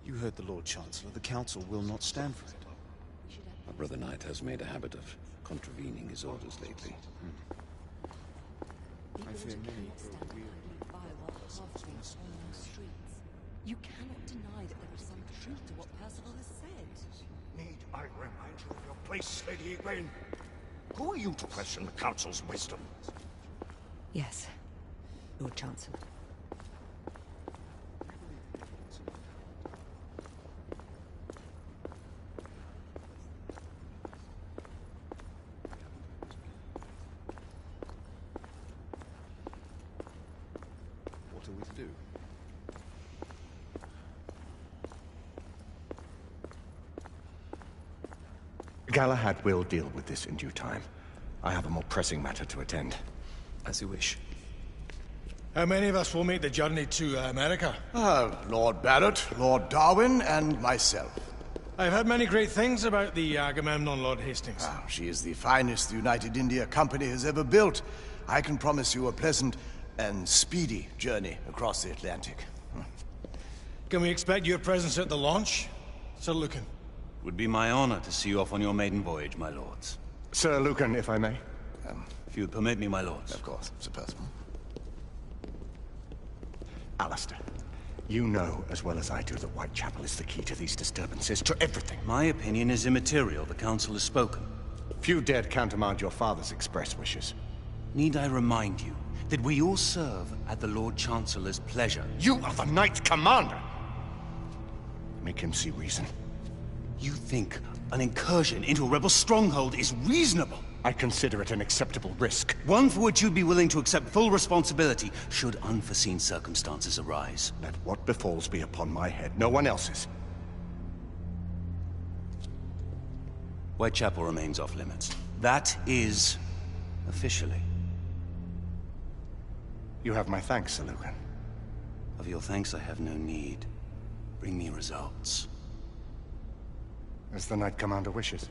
You heard the Lord Chancellor. The Council will not stand for it. My brother Knight has made a habit of contravening his orders lately. I fear many grow weary. You cannot deny that there is some truth to what Percival has said. Need I remind you of your place, Lady Egwene? Who are you to question the Council's wisdom? Yes, Lord Chancellor. What are we to do? Galahad will deal with this in due time. I have a more pressing matter to attend. As you wish. How many of us will make the journey to America? Lord Barrett, Lord Darwin, and myself. I've heard many great things about the Agamemnon, Lord Hastings. She is the finest the United India Company has ever built. I can promise you a pleasant and speedy journey across the Atlantic. Can we expect your presence at the launch, Sir Lucan? Would be my honor to see you off on your maiden voyage, my lords. Sir Lucan, if I may. If you would permit me, my lords. Of course, Sir Percival. Alistair, you know as well as I do that Whitechapel is the key to these disturbances, to everything. My opinion is immaterial. The Council has spoken. Few dared countermand your father's express wishes. Need I remind you that we all serve at the Lord Chancellor's pleasure? You are the Knight Commander! Make him see reason. You think an incursion into a rebel stronghold is reasonable? I consider it an acceptable risk. One for which you'd be willing to accept full responsibility should unforeseen circumstances arise. Let what befalls be upon my head, no one else's. Whitechapel remains off limits. That is... officially. You have my thanks, Sir Lucan. Of your thanks I have no need. Bring me results. As the Knight Commander wishes.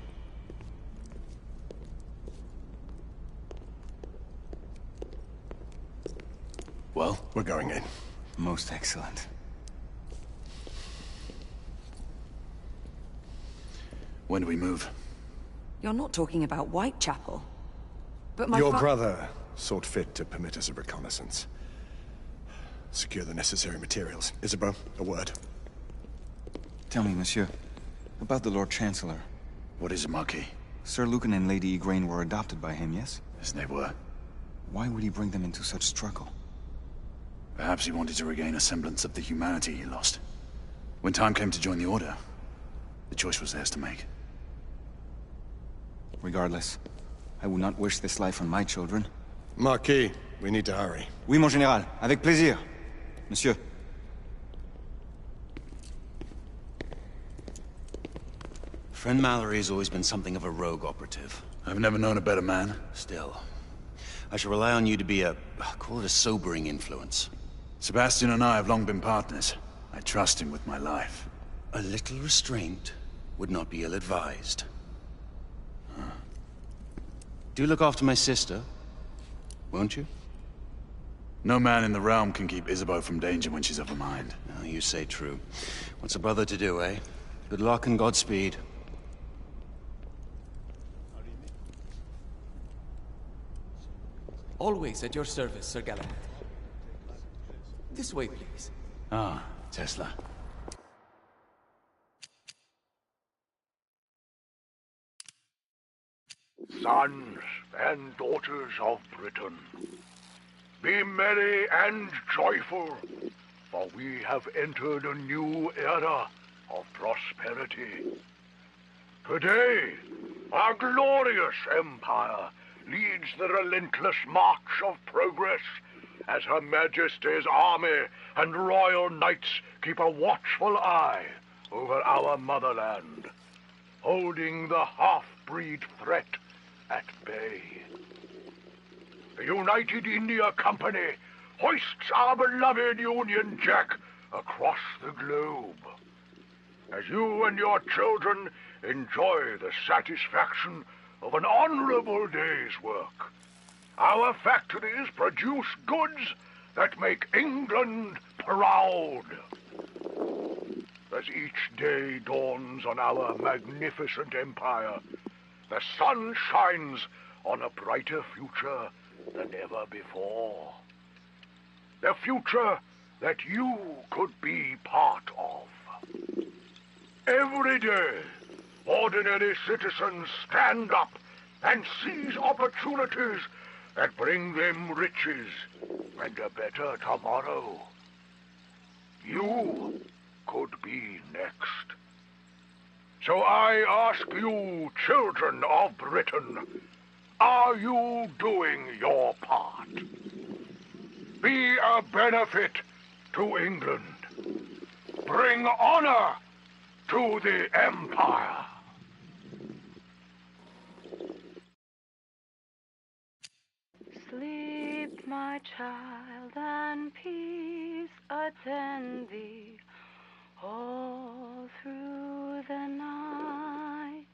Well? We're going in. Most excellent. When do we move? You're not talking about Whitechapel. But my Your brother sought fit to permit us a reconnaissance. Secure the necessary materials. Isabeau, a word. Tell me, monsieur, about the Lord Chancellor. What is it, Marquis? Sir Lucan and Lady Egwene were adopted by him, yes? Yes, they were. Why would he bring them into such struggle? Perhaps he wanted to regain a semblance of the humanity he lost. When time came to join the Order, the choice was theirs to make. Regardless, I would not wish this life on my children. Marquis, we need to hurry. Oui, mon général. Avec plaisir. Monsieur. Friend Mallory has always been something of a rogue operative. I've never known a better man. Still, I shall rely on you to be a... call it a sobering influence. Sebastian and I have long been partners. I trust him with my life. A little restraint would not be ill-advised. Do look after my sister, won't you? No man in the realm can keep Isabeau from danger when she's of a mind. Oh, you say true. What's a brother to do, eh? Good luck and Godspeed. Always at your service, Sir Galahad. This way, please. Ah, Tesla. Sons and daughters of Britain, be merry and joyful, for we have entered a new era of prosperity. Today, our glorious empire leads the relentless march of progress as Her Majesty's army and royal knights keep a watchful eye over our motherland, holding the half-breed threat at bay. The United India Company hoists our beloved Union Jack across the globe. As you and your children enjoy the satisfaction of an honorable day's work, our factories produce goods that make England proud. as each day dawns on our magnificent empire, the sun shines on a brighter future than ever before. The future that you could be part of. Every day, ordinary citizens stand up and seize opportunities that bring them riches and a better tomorrow. You could be next. So I ask you, children of Britain, are you doing your part? Be a benefit to England. Bring honor to the Empire. Sleep, my child, and peace attend thee all through the night.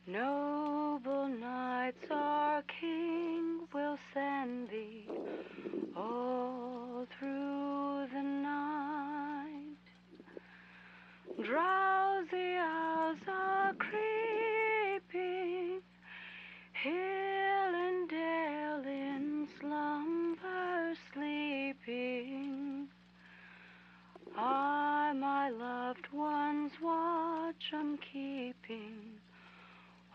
Noble knights, our King will send thee all through the night. Drowsy owls are creeping, hill and dale in slumber sleeping. I, my loved ones, watch 'em keeping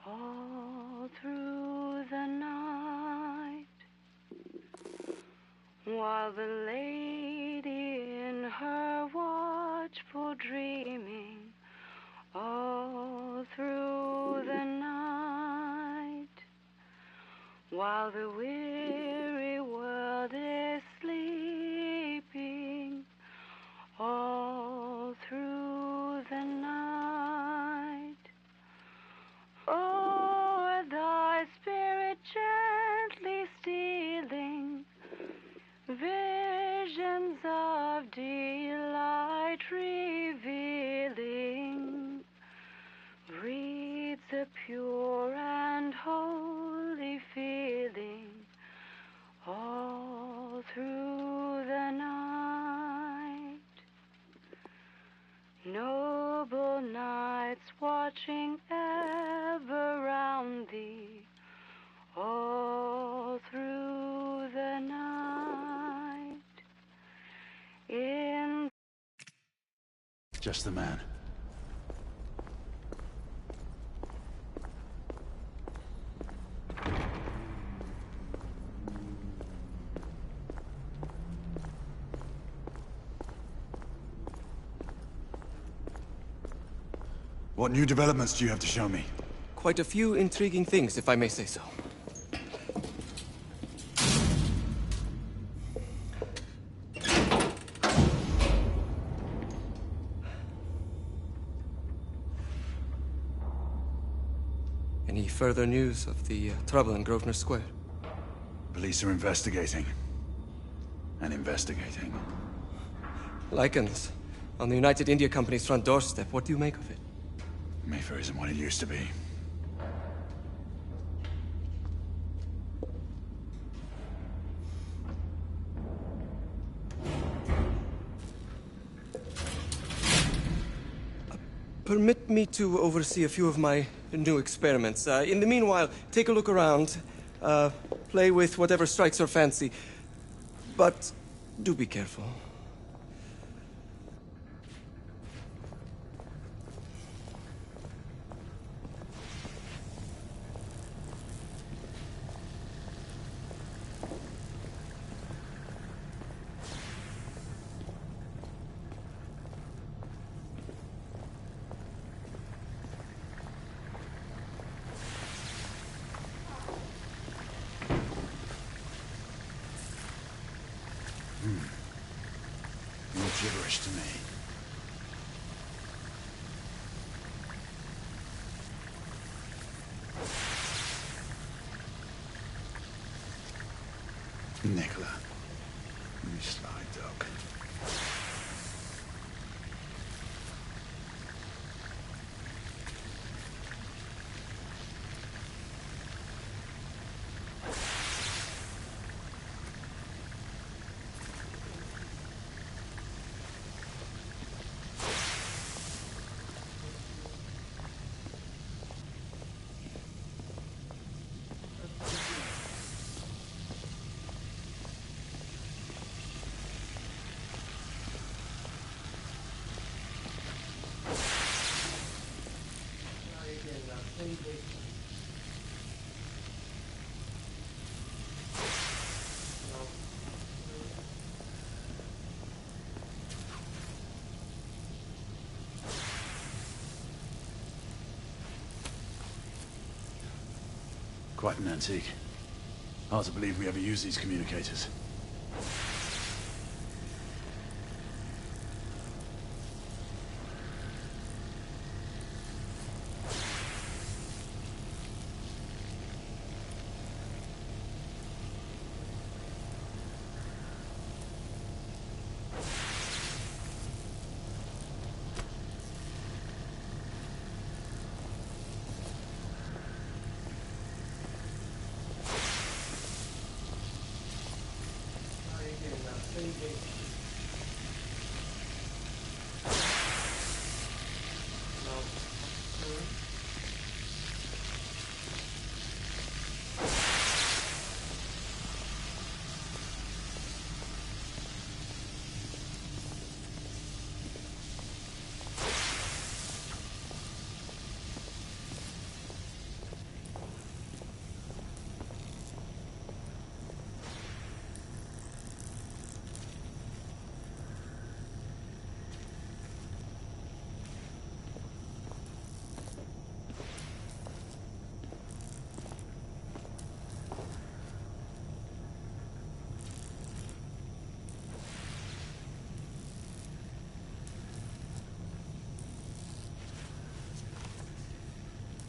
all through the night. While the lady in her watchful dreaming all through the night, while the weary world is sleeping all through the night. O'er thy spirit gently stealing, visions of delight revealing, breathes a pure and holy feeling all through the night. Noble knights watching ever round thee all through the night. In Just the man. What new developments do you have to show me? Quite a few intriguing things, if I may say so. Any further news of the trouble in Grosvenor Square? Police are investigating. And investigating. Lycans, on the United India Company's front doorstep. What do you make of it? Mayfair isn't what it used to be. Permit me to oversee a few of my new experiments. In the meanwhile, take a look around. Play with whatever strikes your fancy. But do be careful. More gibberish to me. Nicola, you sly dog. Quite an antique. Hard to believe we ever used these communicators.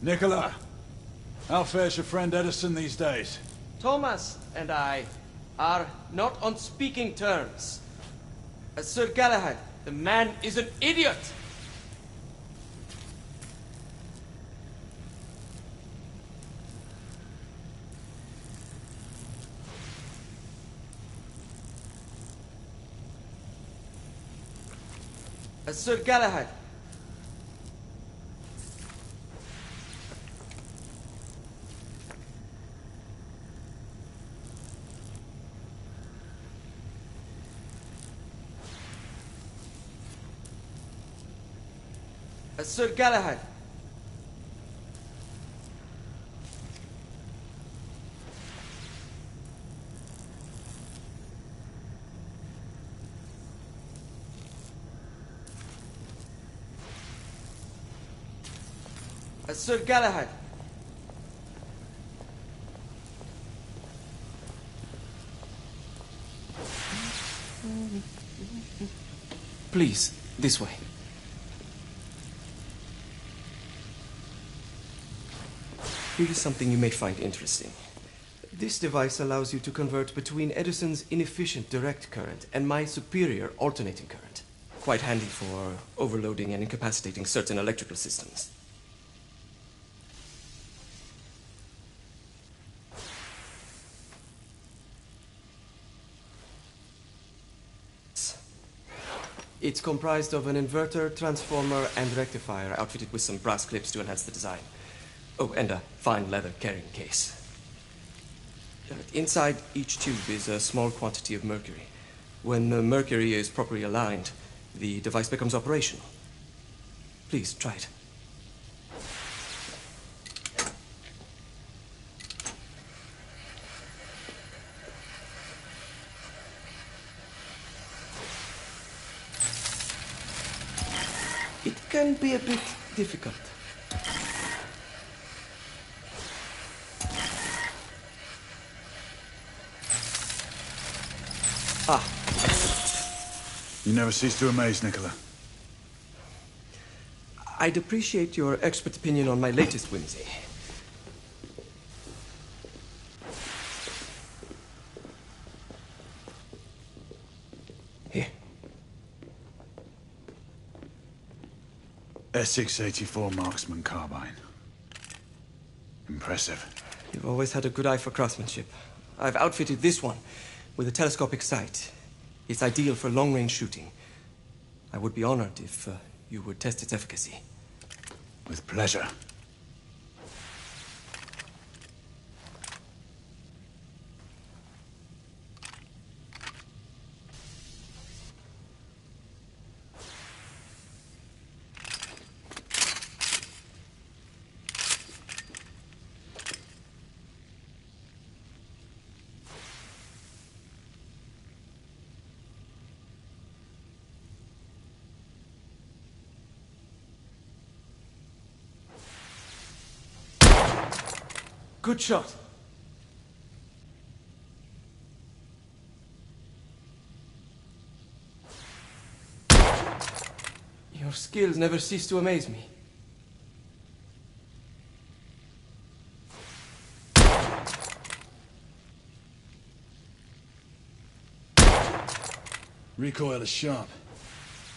Nicola, how fares your friend Edison these days? Thomas and I are not on speaking terms. Sir Galahad, the man is an idiot! Sir Galahad. Sir Galahad. Sir Galahad. Please, this way. Here is something you may find interesting. This device allows you to convert between Edison's inefficient direct current and my superior alternating current. Quite handy for overloading and incapacitating certain electrical systems. It's comprised of an inverter, transformer, and rectifier outfitted with some brass clips to enhance the design. Oh, and a fine leather carrying case. Inside each tube is a small quantity of mercury. When the mercury is properly aligned, the device becomes operational. Please, try it. It can be a bit difficult. You never cease to amaze, Nicola. I'd appreciate your expert opinion on my latest whimsy. Here. Essex 84 Marksman Carbine. Impressive. You've always had a good eye for craftsmanship. I've outfitted this one with a telescopic sight. It's ideal for long-range shooting. I would be honored if you would test its efficacy. With pleasure. Good shot. skills never cease to amaze me. Recoil is sharp,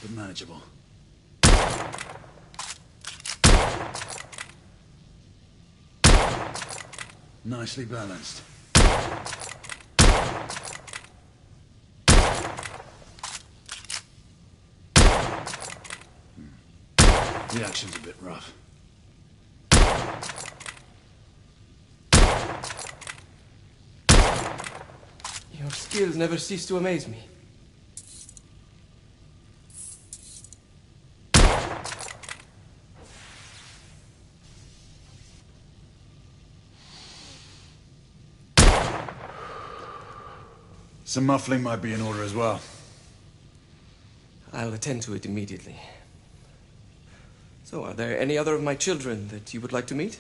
but manageable. Nicely balanced. The action's a bit rough. Your skills never cease to amaze me. Some muffling might be in order as well. I'll attend to it immediately. So, are there any other of my children that you would like to meet?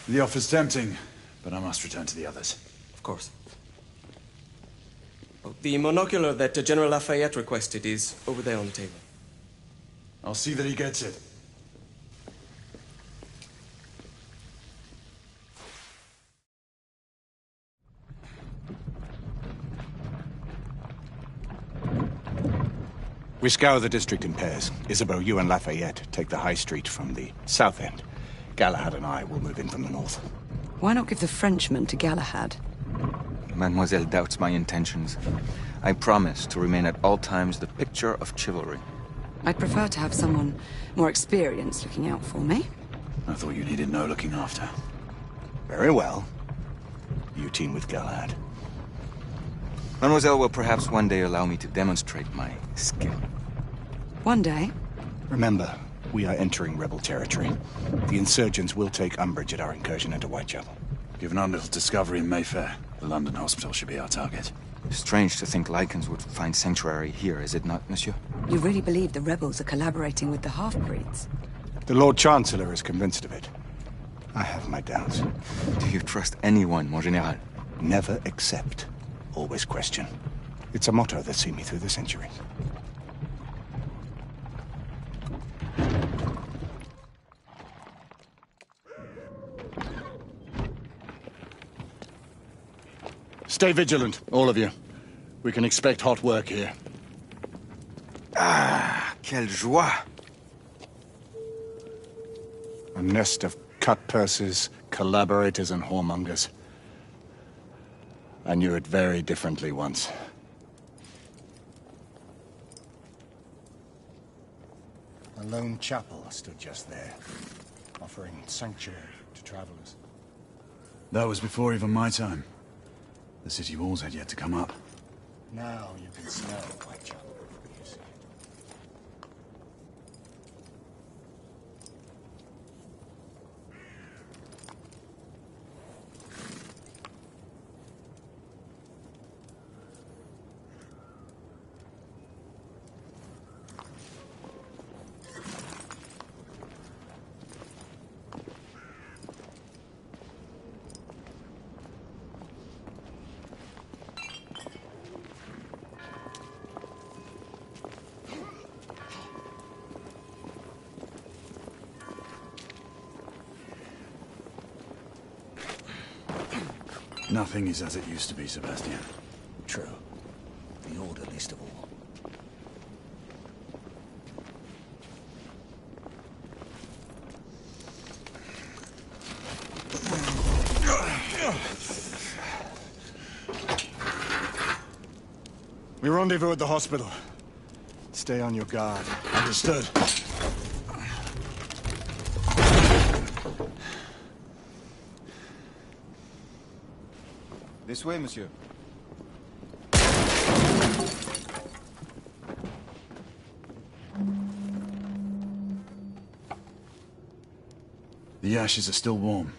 The offer's tempting, but I must return to the others. Of course. Oh, the monocular that General Lafayette requested is over there on the table. I'll see that he gets it. We scour the district in pairs. Isabeau, you and Lafayette take the high street from the south end. Galahad and I will move in from the north. Why not give the Frenchman to Galahad? Mademoiselle doubts my intentions. I promise to remain at all times the picture of chivalry. I'd prefer to have someone more experienced looking out for me. I thought you needed no looking after. Very well. You team with Galahad. Mademoiselle will perhaps one day allow me to demonstrate my skill. One day? Remember, we are entering rebel territory. The insurgents will take umbrage at our incursion into Whitechapel. Given our little discovery in Mayfair, the London hospital should be our target. Strange to think Lycans would find sanctuary here, is it not, monsieur? You really believe the rebels are collaborating with the half-breeds? The Lord Chancellor is convinced of it. I have my doubts. Do you trust anyone, mon général? Never accept. Always question. It's a motto that's seen me through the centuries. Stay vigilant, all of you. We can expect hot work here. Ah, quelle joie! A nest of cut-purses, collaborators, and whoremongers. I knew it very differently once. A lone chapel stood just there, offering sanctuary to travelers. That was before even my time. The city walls had yet to come up. Now you can smell Whitechapel, you see. Nothing is as it used to be, Sebastian. True. The Order least of all. We rendezvous at the hospital. Stay on your guard. Understood. This way, monsieur. The ashes are still warm.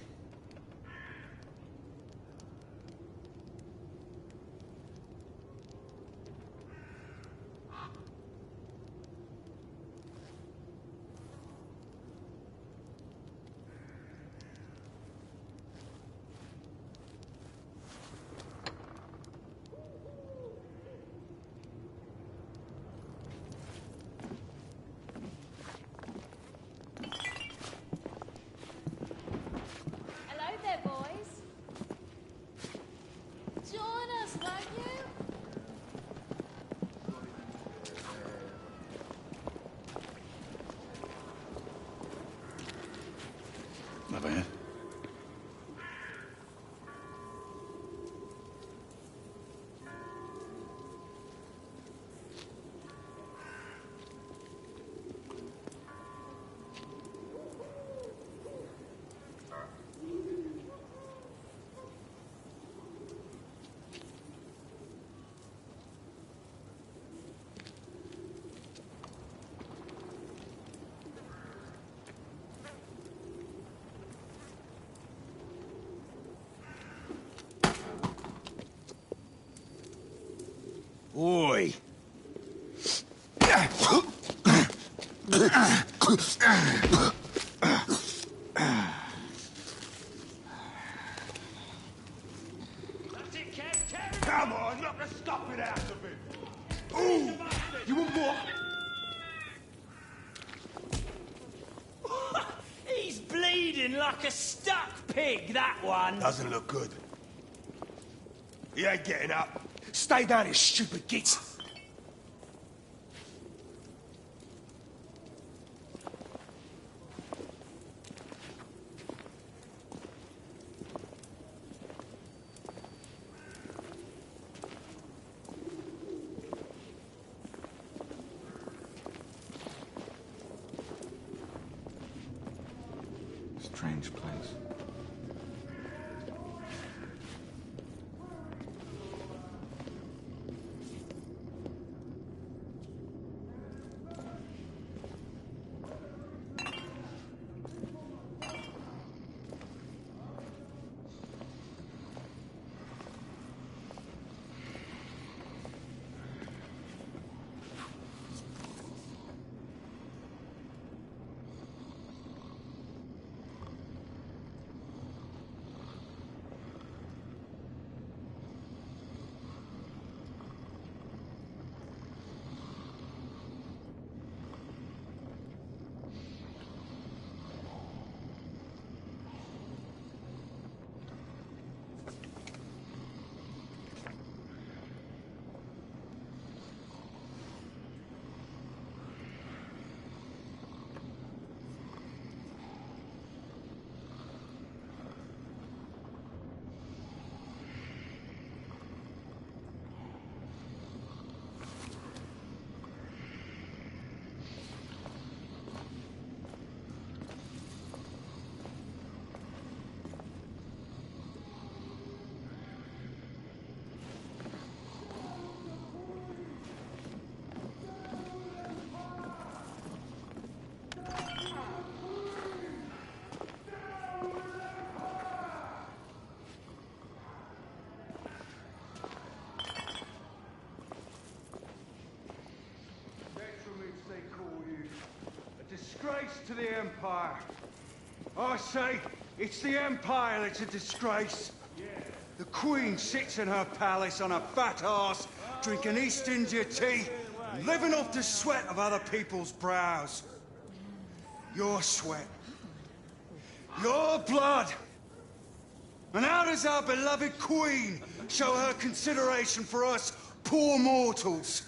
Come on, knock the stuffing out of him! Ooh! You want more? He's bleeding like a stuck pig, that one. Doesn't look good. He ain't getting up. Stay down, you stupid git. Strange place. Disgrace to the Empire. I say, it's the Empire that's a disgrace. The Queen sits in her palace on a fat arse, drinking East India tea, and living off the sweat of other people's brows. Your sweat. Your blood. And how does our beloved Queen show her consideration for us poor mortals?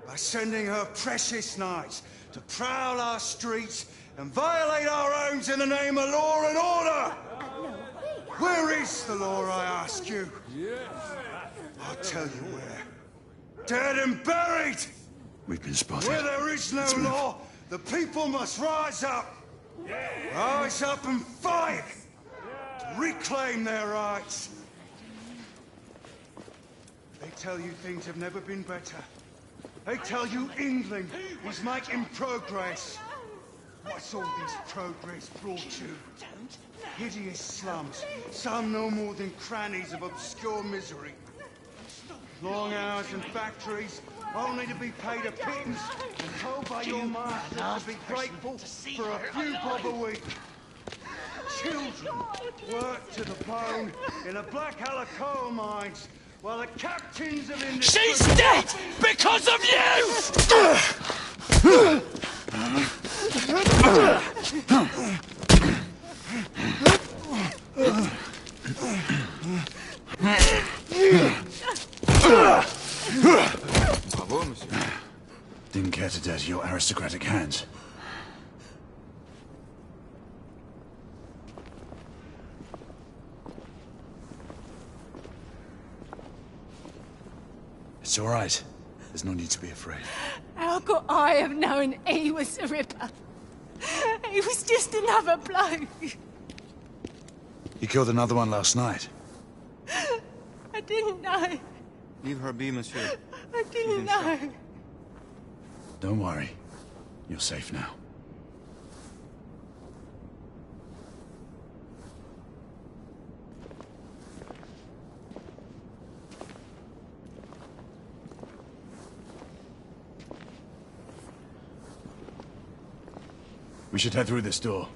By sending her precious knights to prowl our streets and violate our homes in the name of law and order! Where is the law, I ask you? I'll tell you where. Dead and buried! We've been spotted. Where there is no law, the people must rise up! Rise up and fight! To reclaim their rights! They tell you things have never been better. They tell you England is making progress. What's all this progress brought you? Hideous slums, some no more than crannies of obscure misery. Long hours in factories, only to be paid a pittance and told by your master to be grateful for a few bob a week. Children work to the bone in the Blackalla coal mines, while the captains of industry... She's dead because of you! Bravo, monsieur. Didn't care to dirty your aristocratic hands. It's all right. There's no need to be afraid. How could I have known he was the Ripper? He was just another bloke. He killed another one last night. I didn't know. Leave her be, monsieur. I didn't know. Don't worry. You're safe now. We should head through this door.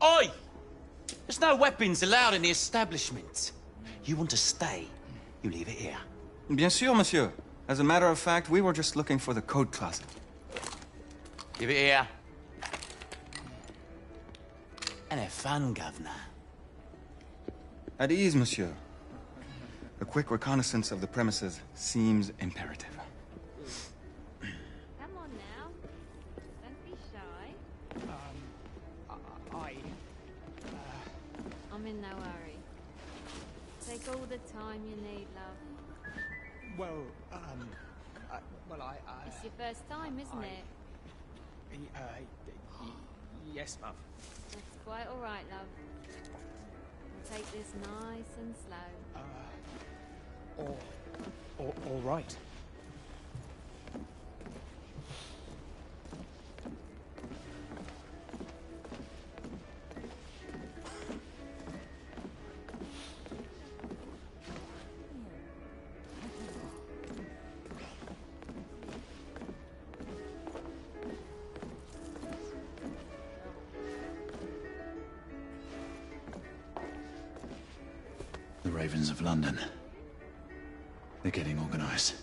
Oi! There's no weapons allowed in the establishment. You want to stay, you leave it here. Bien sûr, monsieur. As a matter of fact, we were just looking for the code closet. Give it here. And have fun, Governor. At ease, monsieur. A quick reconnaissance of the premises seems imperative. Come on now. Don't be shy. I'm in no hurry. Take all the time you need, love. Well, It's your first time, isn't it? Yes, Mum. That's quite all right, love. We'll take this nice and slow. All right. The Ravens of London. They're getting organized.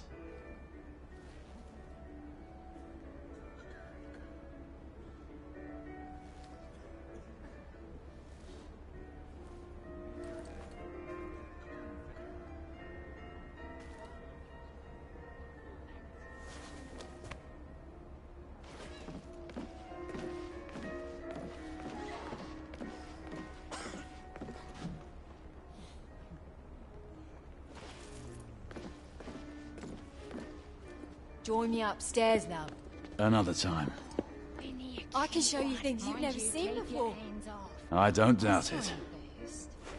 Join me upstairs, love. Another time. I can show you things you've never seen before. I don't doubt it.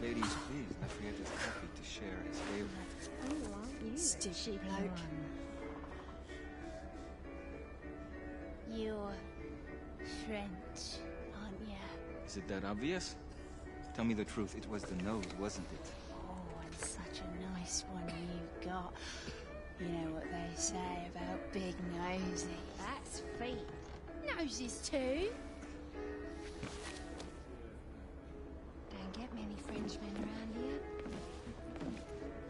Ladies, please, Lafayette is happy to share his favorite. Stupid bloke. You're French, aren't you? Is it that obvious? Tell me the truth, it was the nose, wasn't it? Oh, and such a nice one you got. You know what they say about big noses. That's feet. Noses too. Don't get many Frenchmen around here.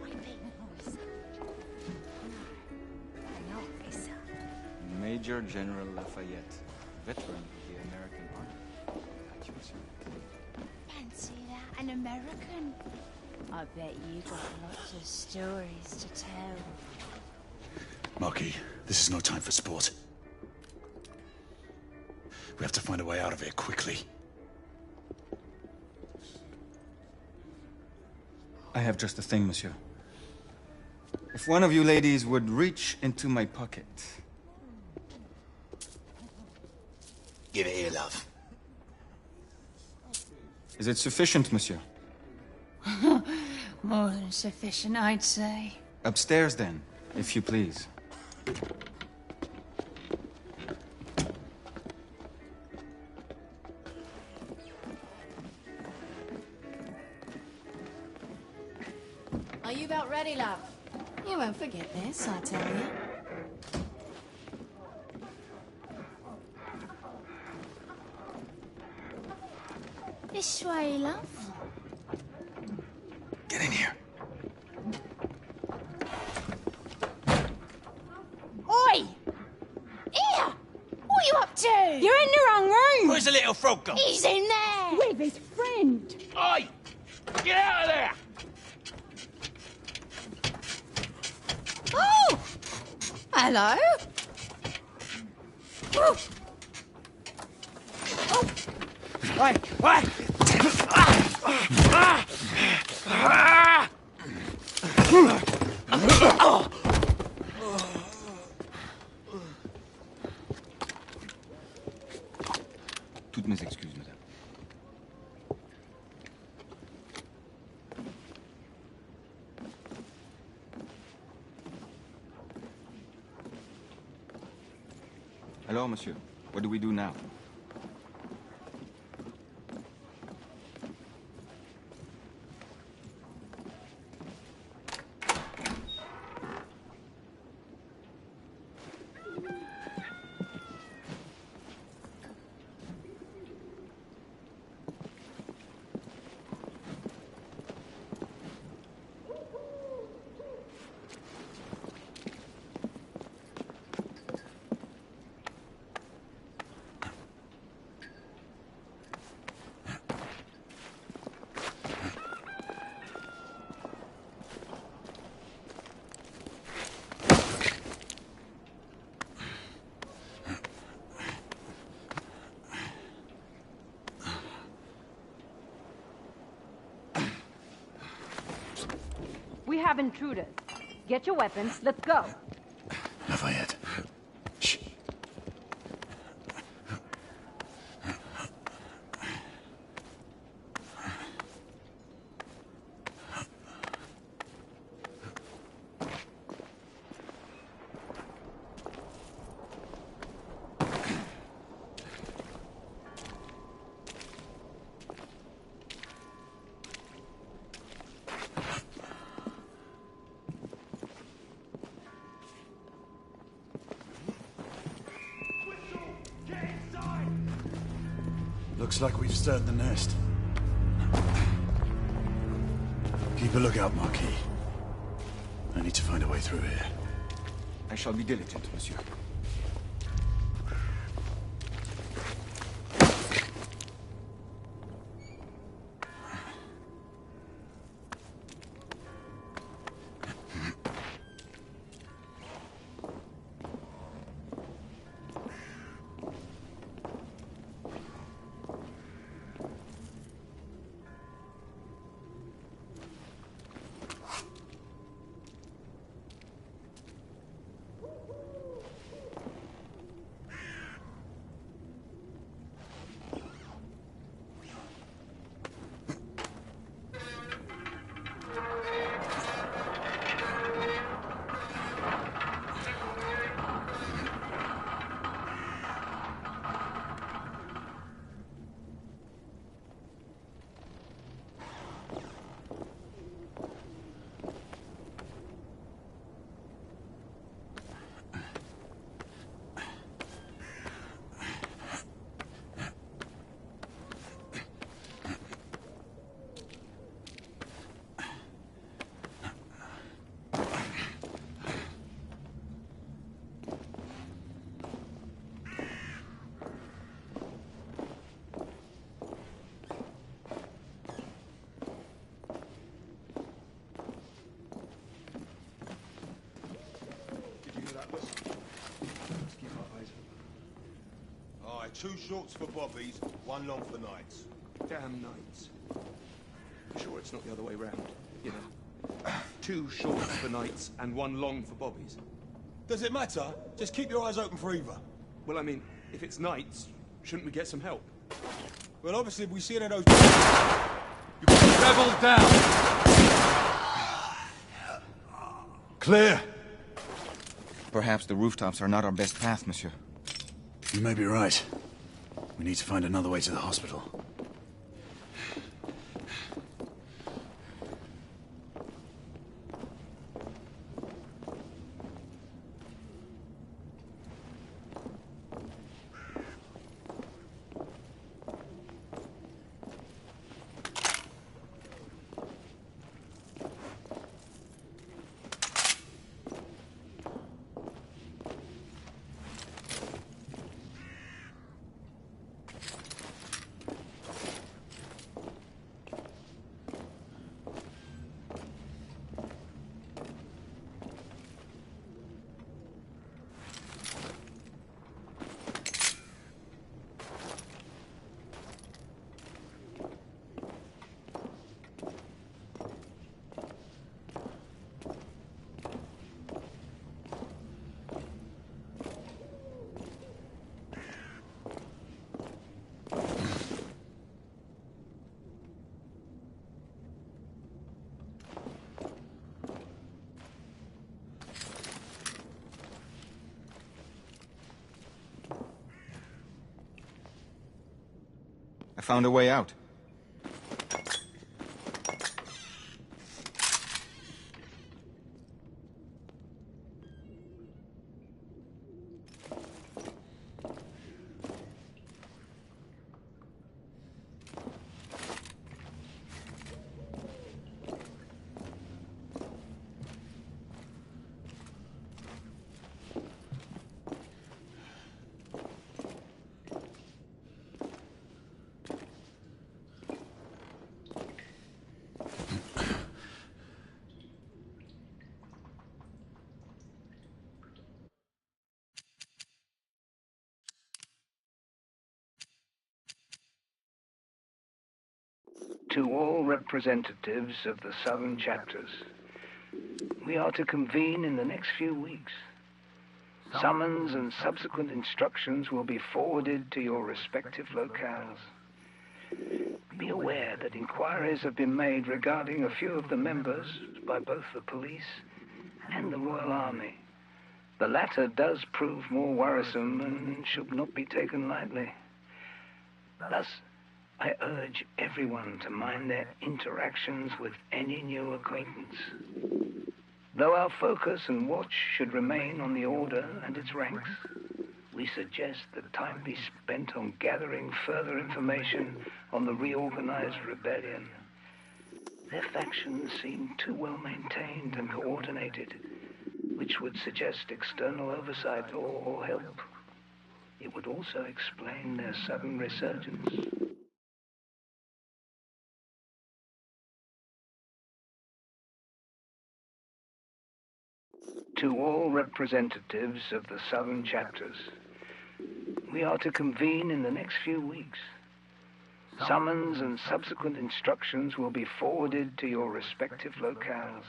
My big nose. No, an officer. Major General Lafayette, veteran of the American Army. At your service. Fancy that? An American? I bet you got lots of stories to tell. Marquis, this is no time for sport. We have to find a way out of here quickly. I have just the thing, monsieur. If one of you ladies would reach into my pocket. Give it here, love. Is it sufficient, monsieur? More than sufficient, I'd say. Upstairs, then, if you please. Are you about ready, love? You won't forget this, I tell you. This way, love. Get in here. Oi! Here! What are you up to? You're in the wrong room! Where's the little frog gone? He's in there! With his friend! Oi! Get out of there! Oh! Hello? Oh! Wait! Wait! Toutes mes excuses, madame. Alors, monsieur, what do we do now? We have intruders. Get your weapons, let's go. Lafayette. Shh. Looks like we've stirred the nest. Keep a lookout, Marquis. I need to find a way through here. I shall be diligent, monsieur. 2 shorts for bobbies, 1 long for nights. Damn nights. Sure it's not the other way round, you know. 2 shorts for nights and 1 long for bobbies. Does it matter? Just keep your eyes open for either. Well, I mean, if it's nights, shouldn't we get some help? Well, obviously, if we see any of those... You've got the rebels down! Clear! Perhaps the rooftops are not our best path, monsieur. You may be right. We need to find another way to the hospital. I found a way out. To all representatives of the southern chapters, we are to convene in the next few weeks. Summons and subsequent instructions will be forwarded to your respective locales. Be aware that inquiries have been made regarding a few of the members by both the police and the Royal Army. The latter does prove more worrisome and should not be taken lightly. Thus, I urge everyone to mind their interactions with any new acquaintance. Though our focus and watch should remain on the Order and its ranks, we suggest that time be spent on gathering further information on the reorganized rebellion. Their factions seem too well maintained and coordinated, which would suggest external oversight or help. It would also explain their sudden resurgence. To all representatives of the southern chapters, we are to convene in the next few weeks. Summons and subsequent instructions will be forwarded to your respective locales.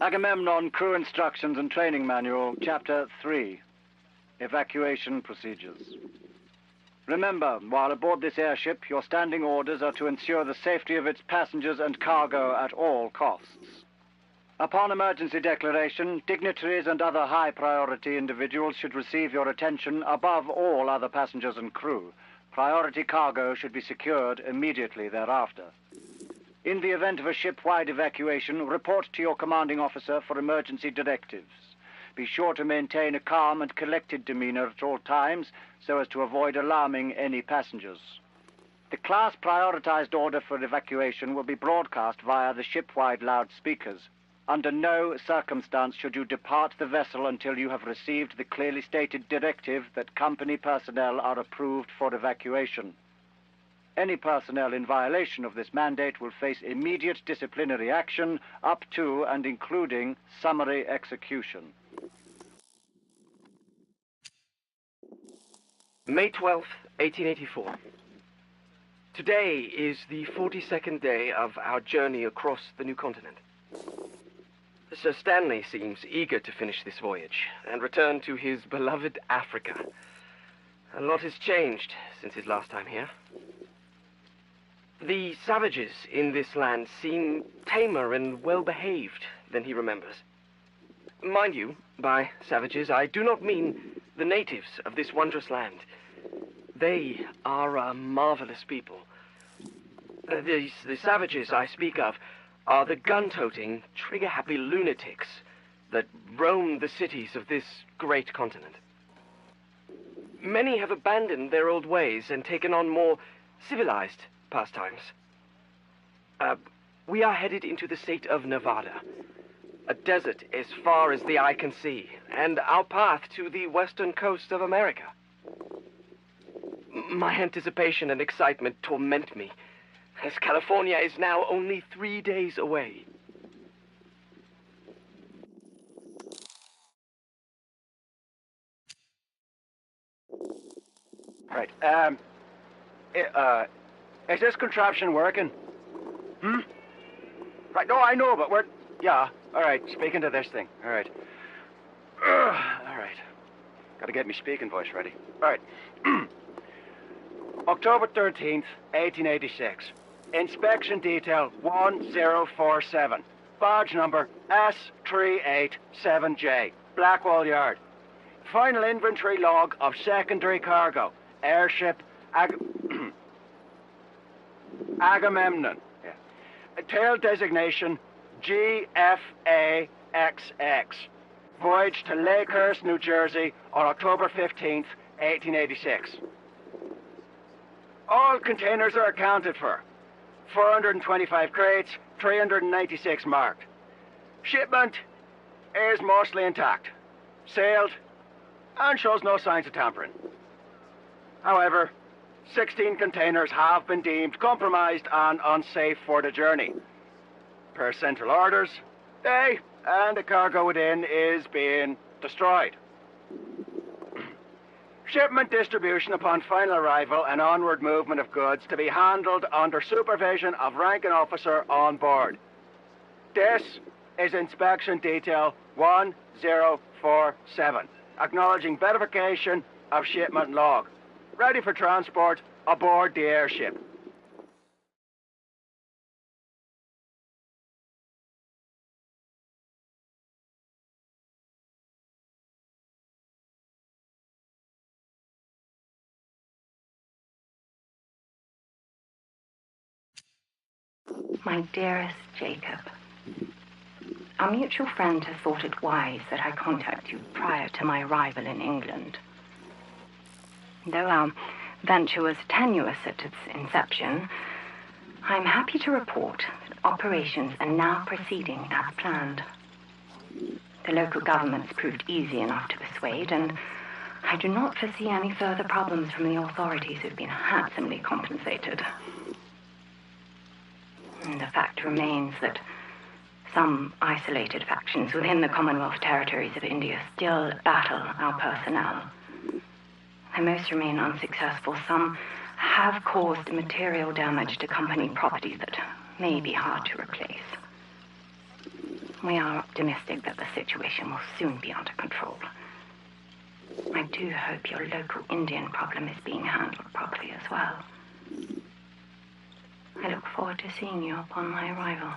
Agamemnon Crew Instructions and Training Manual, Chapter 3, Evacuation Procedures. Remember, while aboard this airship, your standing orders are to ensure the safety of its passengers and cargo at all costs. Upon emergency declaration, dignitaries and other high-priority individuals should receive your attention above all other passengers and crew. Priority cargo should be secured immediately thereafter. In the event of a ship-wide evacuation, report to your commanding officer for emergency directives. Be sure to maintain a calm and collected demeanor at all times so as to avoid alarming any passengers. The class prioritized order for evacuation will be broadcast via the ship-wide loudspeakers. Under no circumstance should you depart the vessel until you have received the clearly stated directive that company personnel are approved for evacuation. Any personnel in violation of this mandate will face immediate disciplinary action up to and including summary execution. May 12th, 1884. Today is the 42nd day of our journey across the new continent. Sir Stanley seems eager to finish this voyage and return to his beloved Africa. A lot has changed since his last time here. The savages in this land seem tamer and well-behaved than he remembers. Mind you, by savages, I do not mean the natives of this wondrous land. They are a marvelous people. The savages I speak of are the gun-toting, trigger-happy lunatics that roam the cities of this great continent. Many have abandoned their old ways and taken on more civilized pastimes. We are headed into the state of Nevada, a desert as far as the eye can see, and our path to the western coast of America. My anticipation and excitement torment me, as California is now only 3 days away. Right, is this contraption working? Right, no, I know, but we're... Yeah, all right, speaking to this thing, all right. All right, gotta get me speaking voice ready. All right. October 13th, 1886. Inspection detail 1047. Barge number S387J. Blackwall Yard. Final inventory log of secondary cargo. Airship Agamemnon. Yeah. Tail designation GFAXX. Voyage to Lakehurst, New Jersey on October 15th, 1886. All containers are accounted for. 425 crates, 396 marked. Shipment is mostly intact. Sailed and shows no signs of tampering. However, 16 containers have been deemed compromised and unsafe for the journey. Per central orders, they and the cargo within is being destroyed. Shipment distribution upon final arrival and onward movement of goods to be handled under supervision of ranking officer on board. This is inspection detail 1047, acknowledging verification of shipment log. Ready for transport aboard the airship. My dearest Jacob, our mutual friend has thought it wise that I contact you prior to my arrival in England. Though our venture was tenuous at its inception, I'm happy to report that operations are now proceeding as planned. The local governments proved easy enough to persuade, and I do not foresee any further problems from the authorities who've been handsomely compensated. And the fact remains that some isolated factions within the Commonwealth territories of India still battle our personnel. Though most remain unsuccessful, some have caused material damage to company property that may be hard to replace. We are optimistic that the situation will soon be under control. I do hope your local Indian problem is being handled properly as well. I look forward to seeing you upon my arrival.